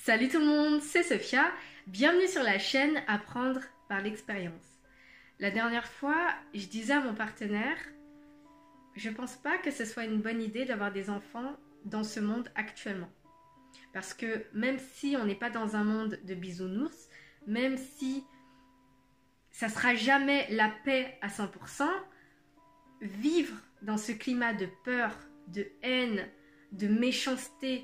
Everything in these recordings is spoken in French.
Salut tout le monde, c'est Sophia. Bienvenue sur la chaîne Apprendre par l'expérience. La dernière fois, je disais à mon partenaire, je pense pas que ce soit une bonne idée d'avoir des enfants dans ce monde actuellement. Parce que même si on n'est pas dans un monde de bisounours, même si ça sera jamais la paix à 100%, vivre dans ce climat de peur, de haine, de méchanceté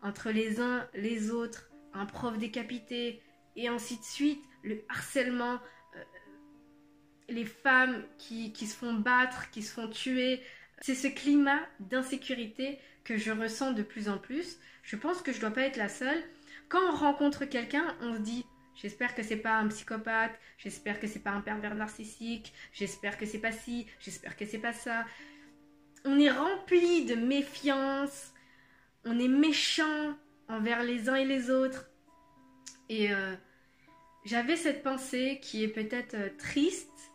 entre les uns les autres, un prof décapité et ainsi de suite, le harcèlement, les femmes qui se font battre, qui se font tuer, c'est ce climat d'insécurité que je ressens de plus en plus. Je pense que je dois pas être la seule. Quand on rencontre quelqu'un, on se dit j'espère que c'est pas un psychopathe, j'espère que c'est pas un pervers narcissique, j'espère que c'est pas ci, j'espère que c'est pas ça. On est rempli de méfiance, on est méchant envers les uns et les autres. Et j'avais cette pensée qui est peut-être triste,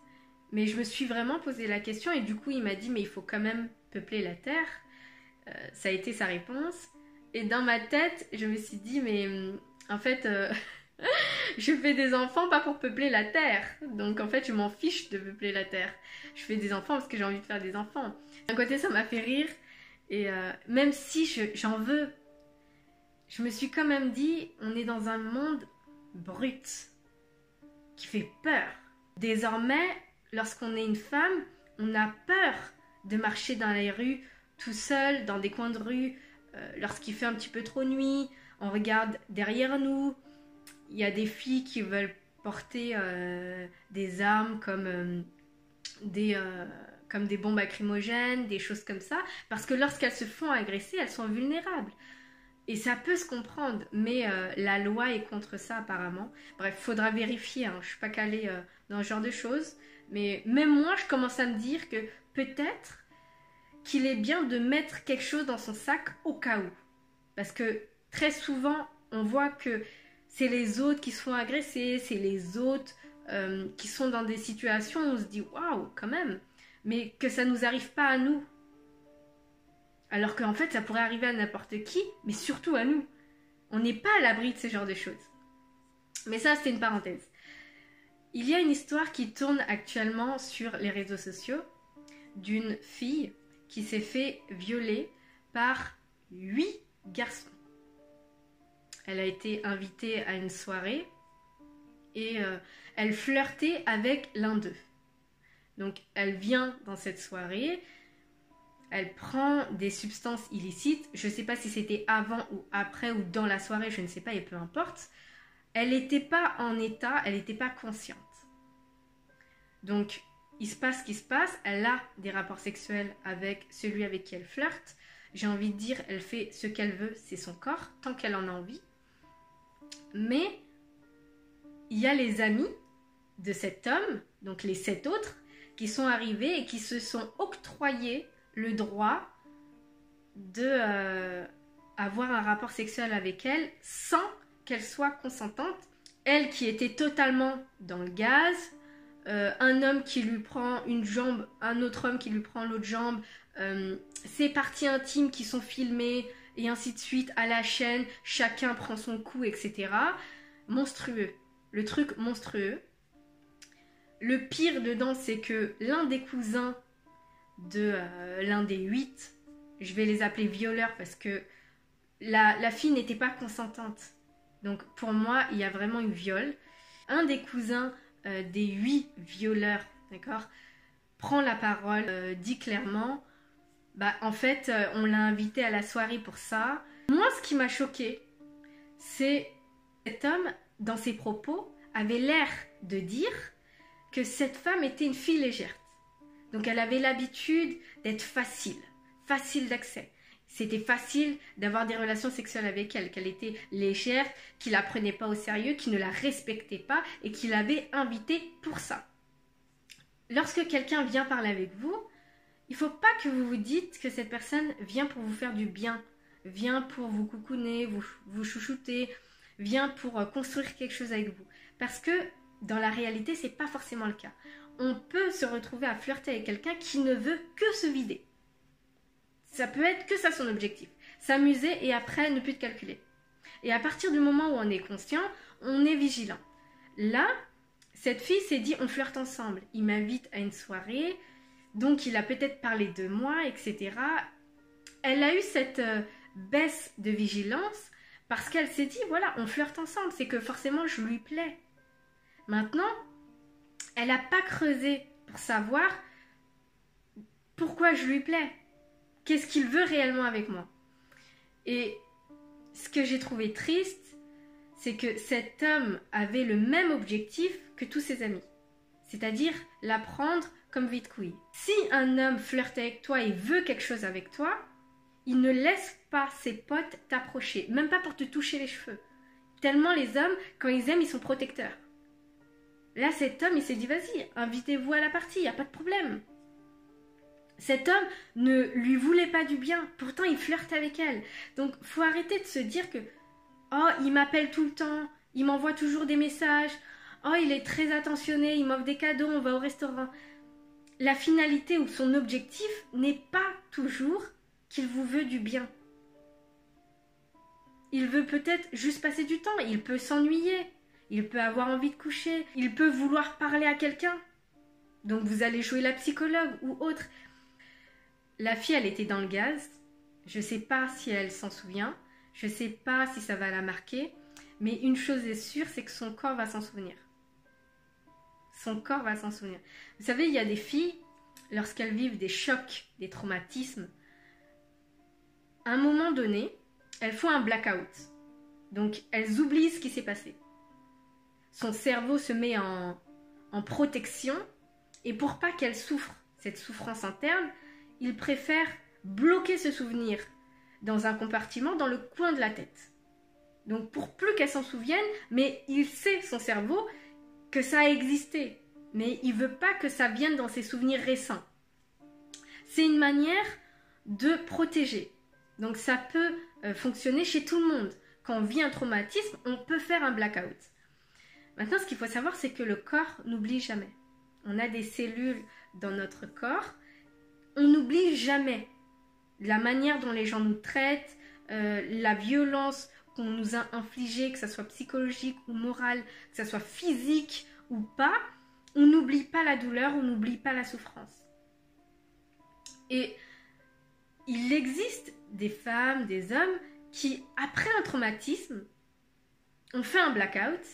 mais je me suis vraiment posé la question et du coup il m'a dit mais il faut quand même peupler la terre. Ça a été sa réponse. Et dans ma tête, je me suis dit mais en fait je fais des enfants pas pour peupler la terre. Donc en fait je m'en fiche de peupler la terre. Je fais des enfants parce que j'ai envie de faire des enfants. D'un côté ça m'a fait rire et même si j'en veux, je me suis quand même dit on est dans un monde brut qui fait peur. Désormais, lorsqu'on est une femme, on a peur de marcher dans les rues tout seul, dans des coins de rue, lorsqu'il fait un petit peu trop nuit, on regarde derrière nous, il y a des filles qui veulent porter des armes comme des bombes lacrymogènes, des choses comme ça, parce que lorsqu'elles se font agresser, elles sont vulnérables. Et ça peut se comprendre, mais la loi est contre ça apparemment. Bref, faudra vérifier, hein. Je suis pas calée dans ce genre de choses. Mais même moi, je commence à me dire que peut-être qu'il est bien de mettre quelque chose dans son sac au cas où. Parce que très souvent, on voit que c'est les autres qui se font agresser, c'est les autres qui sont dans des situations où on se dit « Waouh, quand même !» Mais que ça nous arrive pas à nous. Alors qu'en fait, ça pourrait arriver à n'importe qui, mais surtout à nous. On n'est pas à l'abri de ce genre de choses. Mais ça, c'était une parenthèse. Il y a une histoire qui tourne actuellement sur les réseaux sociaux d'une fille qui s'est fait violer par 8 garçons. Elle a été invitée à une soirée et elle flirtait avec l'un d'eux. Donc, elle vient dans cette soirée. Elle prend des substances illicites. Je ne sais pas si c'était avant ou après ou dans la soirée, je ne sais pas et peu importe. Elle n'était pas en état, elle n'était pas consciente. Donc, il se passe ce qui se passe. Elle a des rapports sexuels avec celui avec qui elle flirte. J'ai envie de dire, elle fait ce qu'elle veut, c'est son corps, tant qu'elle en a envie. Mais, il y a les amis de cet homme, donc les 7 autres, qui sont arrivés et qui se sont octroyés le droit de avoir un rapport sexuel avec elle sans qu'elle soit consentante. Elle qui était totalement dans le gaz, un homme qui lui prend une jambe, un autre homme qui lui prend l'autre jambe, ses parties intimes qui sont filmées et ainsi de suite à la chaîne, chacun prend son coup, etc. Monstrueux, le truc monstrueux. Le pire dedans, c'est que l'un des cousins de l'un des 8, je vais les appeler violeurs parce que la fille n'était pas consentante. Donc pour moi, il y a vraiment eu viol. Un des cousins des 8 violeurs, d'accord, prend la parole, dit clairement, bah en fait, on l'a invité à la soirée pour ça. Moi, ce qui m'a choquée, c'est cet homme, dans ses propos, avait l'air de dire que cette femme était une fille légère. Donc elle avait l'habitude d'être facile d'accès. C'était facile d'avoir des relations sexuelles avec elle, qu'elle était légère, qu'il la prenait pas au sérieux, qu'il ne la respectait pas et qu'il l'avait invitée pour ça. Lorsque quelqu'un vient parler avec vous, il ne faut pas que vous vous dites que cette personne vient pour vous faire du bien, vient pour vous coucouner, vous chouchouter, vient pour construire quelque chose avec vous. Parce que dans la réalité, c'est pas forcément le cas. On peut se retrouver à flirter avec quelqu'un qui ne veut que se vider. Ça peut être que ça son objectif. S'amuser et après ne plus te calculer. Et à partir du moment où on est conscient, on est vigilant. Là, cette fille s'est dit, on flirte ensemble. Il m'invite à une soirée, donc il a peut-être parlé de moi, etc. Elle a eu cette baisse de vigilance parce qu'elle s'est dit, voilà, on flirte ensemble, c'est que forcément je lui plais. Maintenant, elle n'a pas creusé pour savoir pourquoi je lui plais. Qu'est-ce qu'il veut réellement avec moi? Et ce que j'ai trouvé triste, c'est que cet homme avait le même objectif que tous ses amis. C'est-à-dire la prendre comme vide-couille. Si un homme flirte avec toi et veut quelque chose avec toi, il ne laisse pas ses potes t'approcher, même pas pour te toucher les cheveux. Tellement les hommes, quand ils aiment, ils sont protecteurs. Là, cet homme, il s'est dit, vas-y, invitez-vous à la partie, il n'y a pas de problème. Cet homme ne lui voulait pas du bien, pourtant il flirte avec elle. Donc, faut arrêter de se dire que, oh, il m'appelle tout le temps, il m'envoie toujours des messages, oh, il est très attentionné, il m'offre des cadeaux, on va au restaurant. La finalité ou son objectif n'est pas toujours qu'il vous veut du bien. Il veut peut-être juste passer du temps, il peut s'ennuyer, il peut avoir envie de coucher, il peut vouloir parler à quelqu'un. Donc vous allez jouer la psychologue ou autre. La fille, elle était dans le gaz. Je ne sais pas si elle s'en souvient, je ne sais pas si ça va la marquer, mais une chose est sûre, c'est que son corps va s'en souvenir. Son corps va s'en souvenir. Vous savez, il y a des filles, lorsqu'elles vivent des chocs, des traumatismes, à un moment donné, elles font un blackout. Donc, elles oublient ce qui s'est passé. Son cerveau se met en protection, et pour pas qu'elle souffre cette souffrance interne, il préfère bloquer ce souvenir dans un compartiment, dans le coin de la tête. Donc, pour plus qu'elle s'en souvienne, mais il sait, son cerveau, que ça a existé. Mais il veut pas que ça vienne dans ses souvenirs récents. C'est une manière de protéger. Donc, ça peut fonctionner chez tout le monde. Quand on vit un traumatisme, on peut faire un blackout. Maintenant, ce qu'il faut savoir, c'est que le corps n'oublie jamais. On a des cellules dans notre corps. On n'oublie jamais la manière dont les gens nous traitent, la violence qu'on nous a infligée, que ce soit psychologique ou morale, que ce soit physique ou pas. On n'oublie pas la douleur, on n'oublie pas la souffrance. Et il existe des femmes, des hommes qui, après un traumatisme, ont fait un blackout,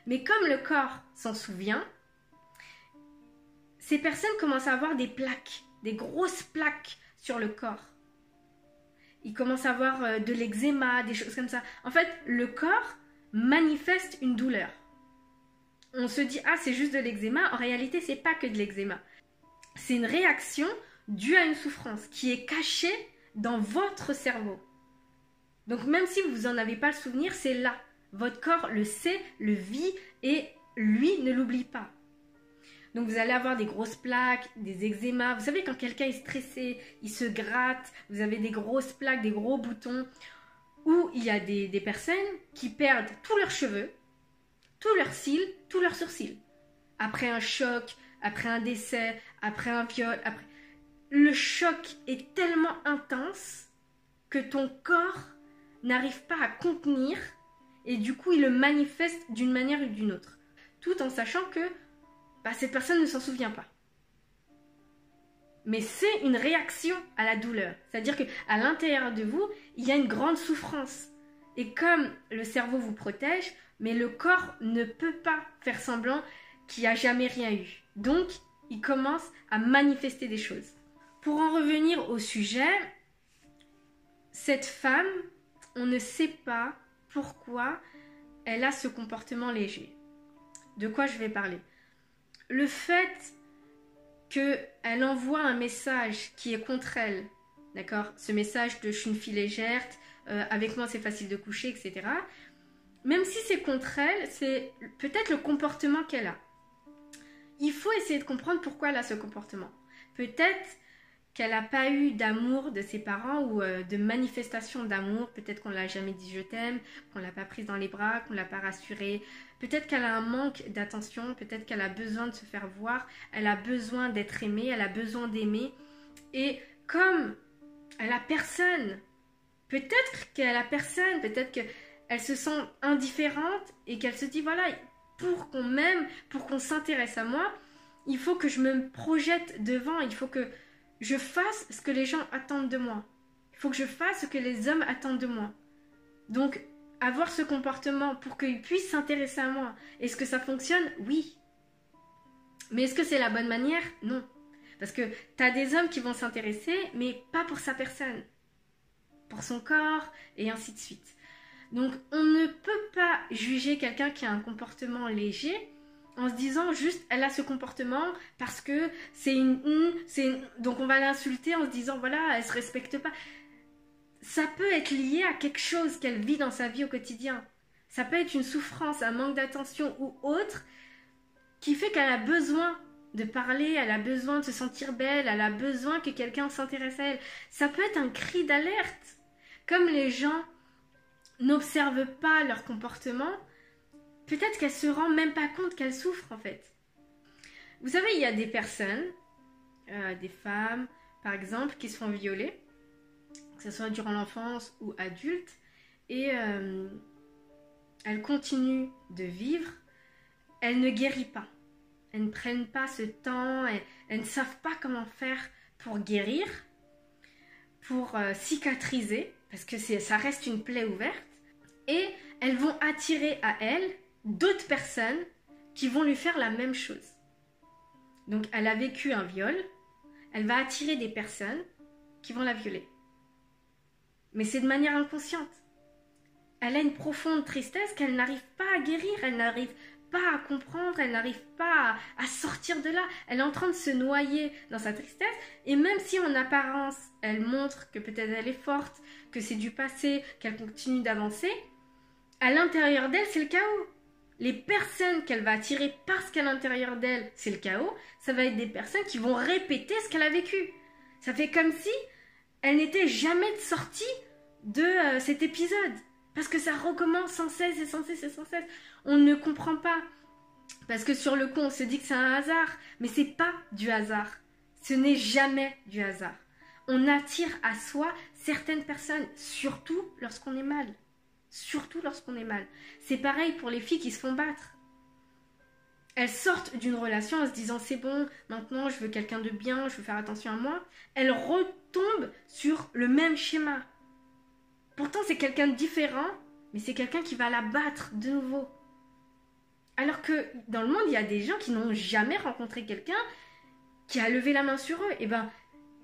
mais comme le corps s'en souvient, ces personnes commencent à avoir des plaques, des grosses plaques sur le corps. Ils commencent à avoir de l'eczéma, des choses comme ça. En fait, le corps manifeste une douleur. On se dit, ah, c'est juste de l'eczéma. En réalité, c'est pas que de l'eczéma. C'est une réaction due à une souffrance qui est cachée dans votre cerveau. Donc, même si vous n'en avez pas le souvenir, c'est là. Votre corps le sait, le vit et lui ne l'oublie pas. Donc, vous allez avoir des grosses plaques, des eczémas. Vous savez, quand quelqu'un est stressé, il se gratte, vous avez des grosses plaques, des gros boutons. Ou il y a des personnes qui perdent tous leurs cheveux, tous leurs cils, tous leurs sourcils. Après un choc, après un décès, après un viol, après... Le choc est tellement intense que ton corps n'arrive pas à contenir et du coup, il le manifeste d'une manière ou d'une autre. Tout en sachant que cette personne ne s'en souvient pas. Mais c'est une réaction à la douleur. C'est-à-dire qu'à l'intérieur de vous, il y a une grande souffrance. Et comme le cerveau vous protège, mais le corps ne peut pas faire semblant qu'il n'y a jamais rien eu. Donc, il commence à manifester des choses. Pour en revenir au sujet, cette femme, on ne sait pas pourquoi elle a ce comportement léger. De quoi je vais parler? Le fait qu'elle envoie un message qui est contre elle, d'accord? Ce message de « je suis une fille légère, avec moi c'est facile de coucher », etc. Même si c'est contre elle, c'est peut-être le comportement qu'elle a. Il faut essayer de comprendre pourquoi elle a ce comportement. Peut-être qu'elle n'a pas eu d'amour de ses parents ou de manifestation d'amour. Peut-être qu'on ne l'a jamais dit « je t'aime », qu'on ne l'a pas prise dans les bras, qu'on ne l'a pas rassurée. Peut-être qu'elle a un manque d'attention, peut-être qu'elle a besoin de se faire voir, elle a besoin d'être aimée, elle a besoin d'aimer. Et comme elle n'a personne Peut-être qu'à la personne, peut-être qu'elle se sent indifférente et qu'elle se dit, voilà, pour qu'on m'aime, pour qu'on s'intéresse à moi, il faut que je me projette devant, il faut que je fasse ce que les gens attendent de moi. Il faut que je fasse ce que les hommes attendent de moi. Donc, avoir ce comportement pour qu'ils puissent s'intéresser à moi. Est-ce que ça fonctionne? Oui. Mais est-ce que c'est la bonne manière? Non. Parce que tu as des hommes qui vont s'intéresser, mais pas pour sa personne. Pour son corps, et ainsi de suite. Donc, on ne peut pas juger quelqu'un qui a un comportement léger en se disant juste, elle a ce comportement parce que c'est donc on va l'insulter en se disant, voilà, elle se respecte pas. Ça peut être lié à quelque chose qu'elle vit dans sa vie au quotidien. Ça peut être une souffrance, un manque d'attention ou autre qui fait qu'elle a besoin de parler, elle a besoin de se sentir belle, elle a besoin que quelqu'un s'intéresse à elle. Ça peut être un cri d'alerte. Comme les gens n'observent pas leur comportement, peut-être qu'elle se rend même pas compte qu'elle souffre en fait. Vous savez, il y a des personnes, des femmes par exemple, qui se font violer, que ce soit durant l'enfance ou adulte, et elles continuent de vivre, elles ne guérissent pas. Elles ne prennent pas ce temps, elles ne savent pas comment faire pour guérir, pour cicatriser, parce que ça reste une plaie ouverte, et elles vont attirer à elles d'autres personnes qui vont lui faire la même chose. Donc elle a vécu un viol, elle va attirer des personnes qui vont la violer. Mais c'est de manière inconsciente. Elle a une profonde tristesse qu'elle n'arrive pas à guérir, elle n'arrive pas à comprendre, elle n'arrive pas à sortir de là. Elle est en train de se noyer dans sa tristesse, et même si en apparence elle montre que peut-être elle est forte, que c'est du passé, qu'elle continue d'avancer, à l'intérieur d'elle c'est le chaos. Les personnes qu'elle va attirer parce qu'à l'intérieur d'elle c'est le chaos, ça va être des personnes qui vont répéter ce qu'elle a vécu. Ça fait comme si elle n'était jamais sortie de cet épisode. Parce que ça recommence sans cesse et sans cesse et sans cesse. On ne comprend pas. Parce que sur le coup, on se dit que c'est un hasard. Mais c'est pas du hasard. Ce n'est jamais du hasard. On attire à soi certaines personnes, surtout lorsqu'on est mal. Surtout lorsqu'on est mal. C'est pareil pour les filles qui se font battre. Elles sortent d'une relation en se disant c'est bon, maintenant je veux quelqu'un de bien, je veux faire attention à moi. Elles retombent sur le même schéma. Pourtant c'est quelqu'un de différent, mais c'est quelqu'un qui va la battre de nouveau. Alors que dans le monde il y a des gens qui n'ont jamais rencontré quelqu'un qui a levé la main sur eux. Et ben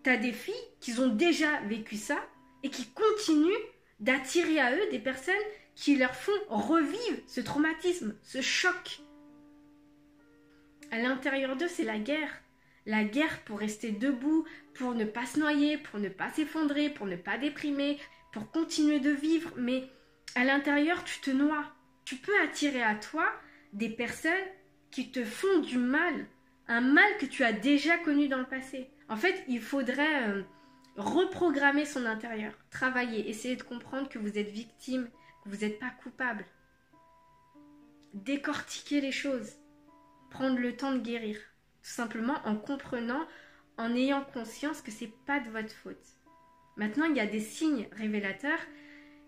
t'as des filles qui ont déjà vécu ça et qui continuent d'attirer à eux des personnes qui leur font revivre ce traumatisme, ce choc. À l'intérieur d'eux, c'est la guerre. La guerre pour rester debout, pour ne pas se noyer, pour ne pas s'effondrer, pour ne pas déprimer, pour continuer de vivre. Mais à l'intérieur, tu te noies. Tu peux attirer à toi des personnes qui te font du mal. Un mal que tu as déjà connu dans le passé. En fait, il faudrait reprogrammer son intérieur. Travailler, essayer de comprendre que vous êtes victime, que vous n'êtes pas coupable. Décortiquer les choses. Prendre le temps de guérir, tout simplement en comprenant, en ayant conscience que c'est pas de votre faute. Maintenant, il y a des signes révélateurs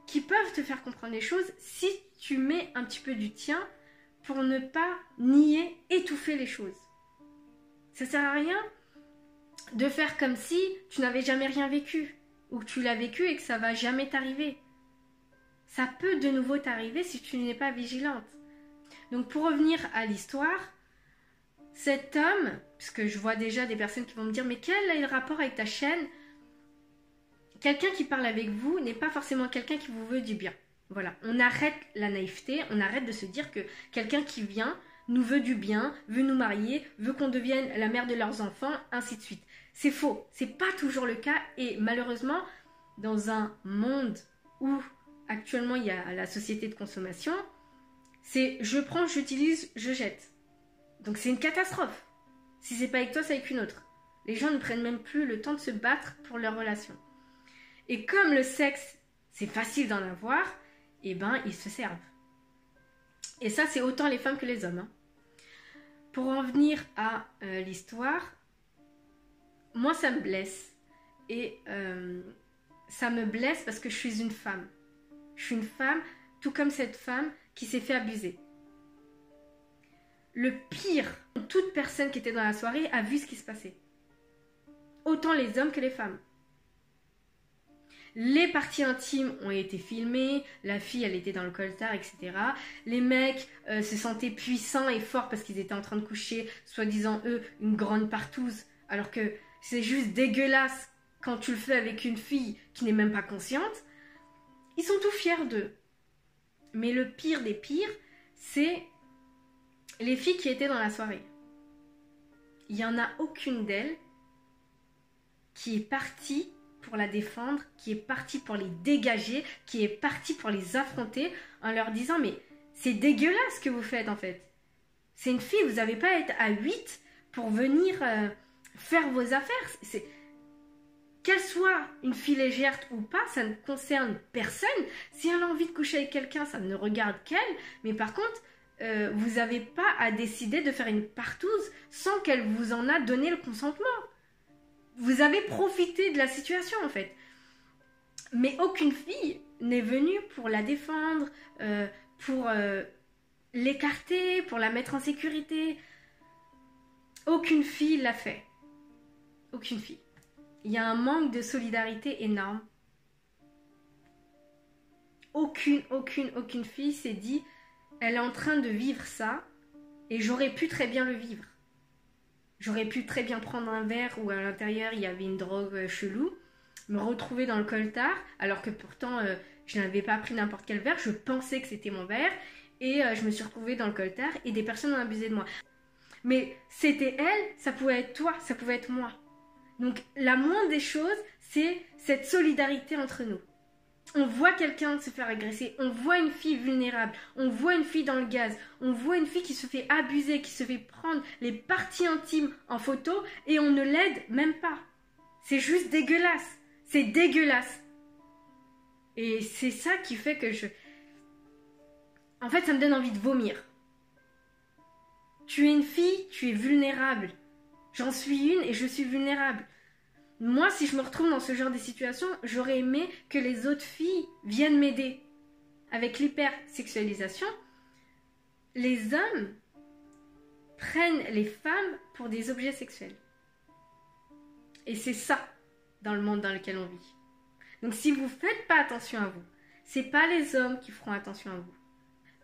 qui peuvent te faire comprendre les choses si tu mets un petit peu du tien pour ne pas nier, étouffer les choses. Ça sert à rien de faire comme si tu n'avais jamais rien vécu ou que tu l'as vécu et que ça va jamais t'arriver. Ça peut de nouveau t'arriver si tu n'es pas vigilante. Donc pour revenir à l'histoire, cet homme, parce que je vois déjà des personnes qui vont me dire mais quel est le rapport avec ta chaîne? Quelqu'un qui parle avec vous n'est pas forcément quelqu'un qui vous veut du bien. Voilà, on arrête la naïveté, on arrête de se dire que quelqu'un qui vient nous veut du bien, veut nous marier, veut qu'on devienne la mère de leurs enfants, ainsi de suite. C'est faux, c'est pas toujours le cas et malheureusement, dans un monde où actuellement il y a la société de consommation, c'est je prends, j'utilise, je jette. Donc c'est une catastrophe. Si c'est pas avec toi, c'est avec une autre. Les gens ne prennent même plus le temps de se battre pour leur relation. Et comme le sexe, c'est facile d'en avoir, eh ben ils se servent. Et ça, c'est autant les femmes que les hommes. Pour en venir à l'histoire, moi ça me blesse. Et ça me blesse parce que je suis une femme. Je suis une femme, tout comme cette femme qui s'est fait abuser. Le pire, toute personne qui était dans la soirée a vu ce qui se passait. Autant les hommes que les femmes. Les parties intimes ont été filmées, la fille elle était dans le coltard, etc. Les mecs se sentaient puissants et forts parce qu'ils étaient en train de coucher, soi-disant eux, une grande partouze, alors que c'est juste dégueulasse quand tu le fais avec une fille qui n'est même pas consciente. Ils sont tout fiers d'eux. Mais le pire des pires, c'est les filles qui étaient dans la soirée. Il n'y en a aucune d'elles qui est partie pour la défendre, qui est partie pour les dégager, qui est partie pour les affronter en leur disant mais c'est dégueulasse ce que vous faites en fait. C'est une fille, vous n'avez pas à être à 8 pour venir faire vos affaires. Qu'elle soit une fille légère ou pas, ça ne concerne personne. Si elle a envie de coucher avec quelqu'un, ça ne regarde qu'elle. Mais par contre, vous n'avez pas à décider de faire une partouze sans qu'elle vous en a donné le consentement. Vous avez profité de la situation en fait. Mais aucune fille n'est venue pour la défendre, pour l'écarter, pour la mettre en sécurité. Aucune fille l'a fait. Aucune fille. Il y a un manque de solidarité énorme. Aucune fille s'est dit, elle est en train de vivre ça et j'aurais pu très bien le vivre. J'aurais pu très bien prendre un verre où à l'intérieur il y avait une drogue chelou, me retrouver dans le coltard, alors que pourtant je n'avais pas pris n'importe quel verre, je pensais que c'était mon verre, et je me suis retrouvée dans le coltard et des personnes ont abusé de moi. Mais c'était elle, ça pouvait être toi, ça pouvait être moi. Donc la moindre des choses, c'est cette solidarité entre nous. On voit quelqu'un se faire agresser, on voit une fille vulnérable, on voit une fille dans le gaz, on voit une fille qui se fait abuser, qui se fait prendre les parties intimes en photo et on ne l'aide même pas. C'est juste dégueulasse. C'est dégueulasse. Et c'est ça qui fait que En fait, ça me donne envie de vomir. Tu es une fille, tu es vulnérable. J'en suis une et je suis vulnérable. Moi, si je me retrouve dans ce genre de situation, j'aurais aimé que les autres filles viennent m'aider. Avec l'hypersexualisation, les hommes prennent les femmes pour des objets sexuels. Et c'est ça dans le monde dans lequel on vit. Donc si vous ne faites pas attention à vous, c'est pas les hommes qui feront attention à vous.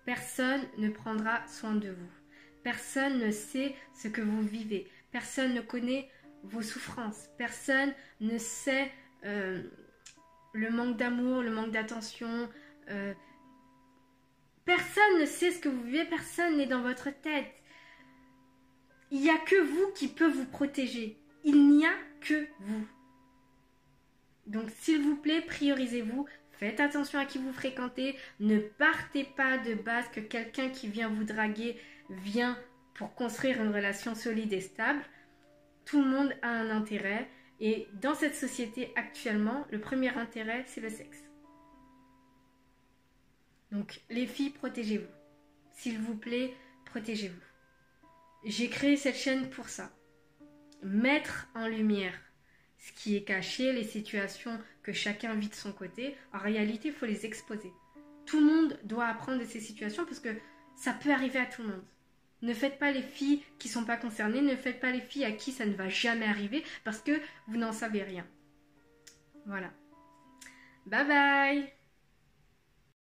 Personne ne prendra soin de vous. Personne ne sait ce que vous vivez. Personne ne connaît vos souffrances. Personne ne sait le manque d'amour, le manque d'attention. Personne ne sait ce que vous vivez. Personne n'est dans votre tête. Il n'y a que vous qui peut vous protéger. Il n'y a que vous. Donc s'il vous plaît, priorisez-vous. Faites attention à qui vous fréquentez. Ne partez pas de base que quelqu'un qui vient vous draguer vient pour construire une relation solide et stable. Tout le monde a un intérêt. Et dans cette société actuellement, le premier intérêt, c'est le sexe. Donc les filles, protégez-vous. S'il vous plaît, protégez-vous. J'ai créé cette chaîne pour ça. Mettre en lumière ce qui est caché, les situations que chacun vit de son côté. En réalité, il faut les exposer. Tout le monde doit apprendre de ces situations parce que ça peut arriver à tout le monde. Ne faites pas les filles qui ne sont pas concernées, ne faites pas les filles à qui ça ne va jamais arriver parce que vous n'en savez rien. Voilà. Bye bye!